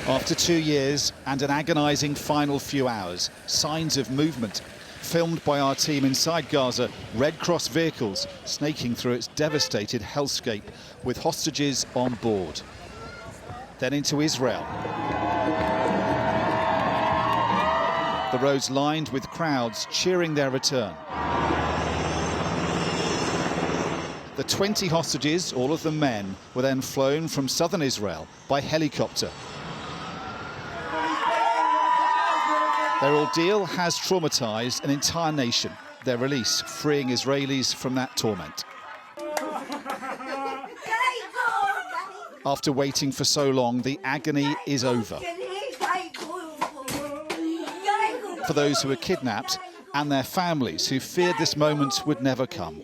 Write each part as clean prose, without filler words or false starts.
After 2 years and an agonising final few hours, signs of movement. Filmed by our team inside Gaza, Red Cross vehicles snaking through its devastated hellscape with hostages on board. Then into Israel. The roads lined with crowds cheering their return. The 20 hostages, all of them men, were then flown from southern Israel by helicopter. Their ordeal has traumatized an entire nation. Their release freeing Israelis from that torment. After waiting for so long, the agony is over. For those who were kidnapped and their families who feared this moment would never come.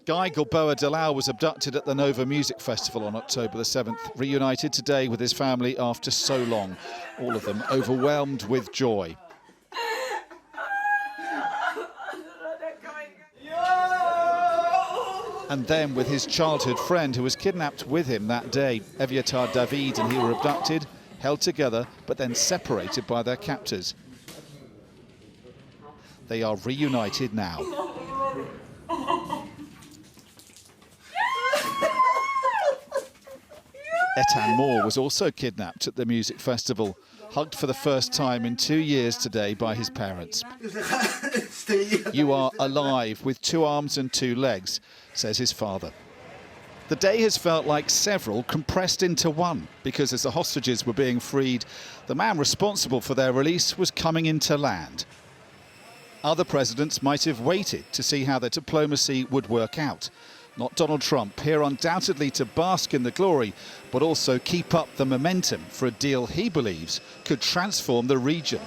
Guy Gilboa Delau was abducted at the Nova Music Festival on October the 7th, reunited today with his family after so long, all of them overwhelmed with joy. And then with his childhood friend who was kidnapped with him that day. Eviatar David and he were abducted, held together, but then separated by their captors. They are reunited now. Etan Moore was also kidnapped at the music festival, hugged for the first time in 2 years today by his parents. "You are alive with 2 arms and 2 legs," says his father. The day has felt like several compressed into one, because as the hostages were being freed, the man responsible for their release was coming into land. Other presidents might have waited to see how their diplomacy would work out. Not Donald Trump, here undoubtedly to bask in the glory, but also keep up the momentum for a deal he believes could transform the region.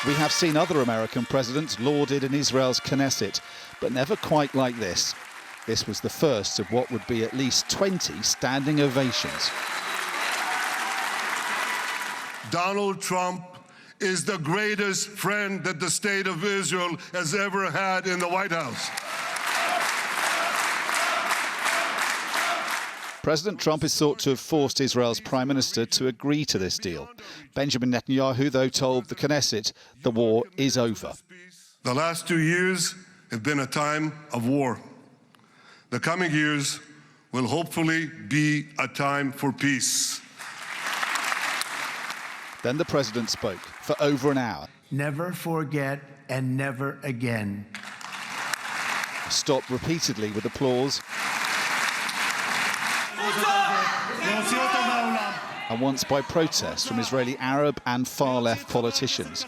We have seen other American presidents lauded in Israel's Knesset, but never quite like this. This was the first of what would be at least 20 standing ovations. Donald Trump is the greatest friend that the state of Israel has ever had in the White House. President Trump is thought to have forced Israel's Prime Minister to agree to this deal. Benjamin Netanyahu, though, told the Knesset the war is over. The last 2 years have been a time of war. The coming years will hopefully be a time for peace. Then the president spoke for over an hour. Never forget and never again. Stopped repeatedly with applause. And once by protest from Israeli Arab and far-left politicians.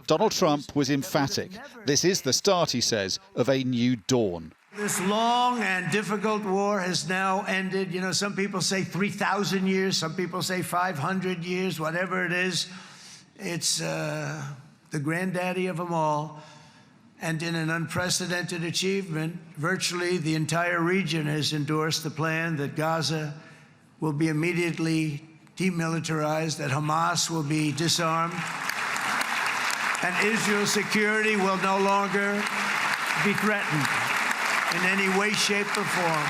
Donald Trump was emphatic. This is the start, he says, of a new dawn. This long and difficult war has now ended. You know, some people say 3,000 years, some people say 500 years, whatever it is. It's the granddaddy of them all. And in an unprecedented achievement, virtually the entire region has endorsed the plan that Gaza will be immediately demilitarized, that Hamas will be disarmed, and Israel's security will no longer be threatened in any way, shape, or form.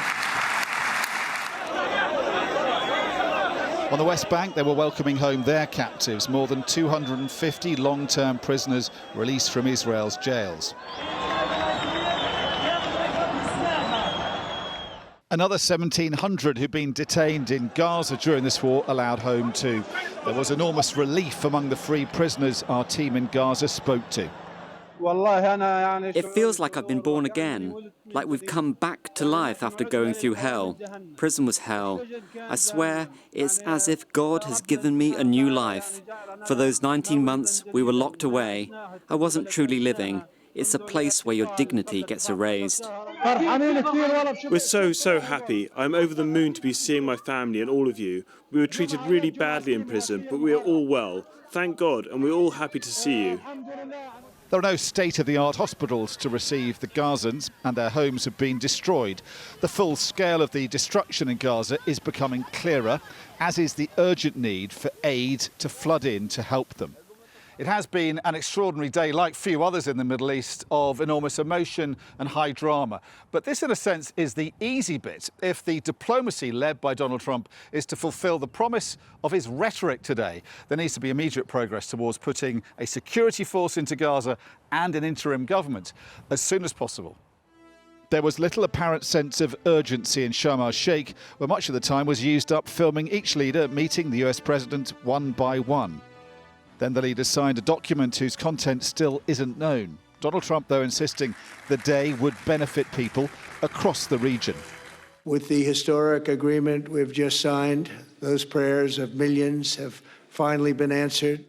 On the West Bank, they were welcoming home their captives, more than 250 long-term prisoners released from Israel's jails. Another 1,700 who'd been detained in Gaza during this war allowed home too. There was enormous relief among the free prisoners our team in Gaza spoke to. It feels like I've been born again, like we've come back to life after going through hell. Prison was hell. I swear it's as if God has given me a new life. For those 19 months we were locked away, I wasn't truly living. It's a place where your dignity gets erased. We're so happy. I'm over the moon to be seeing my family and all of you. We were treated really badly in prison, but we are all well. Thank God, and we're all happy to see you. There are no state-of-the-art hospitals to receive the Gazans, and their homes have been destroyed. The full scale of the destruction in Gaza is becoming clearer, as is the urgent need for aid to flood in to help them. It has been an extraordinary day, like few others in the Middle East, of enormous emotion and high drama. But this, in a sense, is the easy bit if the diplomacy led by Donald Trump is to fulfil the promise of his rhetoric today. There needs to be immediate progress towards putting a security force into Gaza and an interim government as soon as possible. There was little apparent sense of urgency in Sharm el-Sheikh, where much of the time was used up filming each leader meeting the US president one by one. Then the leaders signed a document whose content still isn't known. Donald Trump, though, insisting the day would benefit people across the region. With the historic agreement we've just signed, those prayers of millions have finally been answered.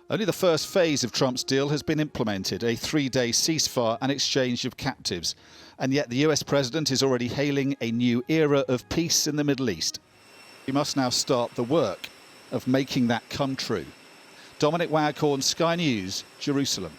Only the first phase of Trump's deal has been implemented, a 3-day ceasefire and exchange of captives. And yet the US president is already hailing a new era of peace in the Middle East. He must now start the work of making that come true. Dominic Waghorn, Sky News, Jerusalem.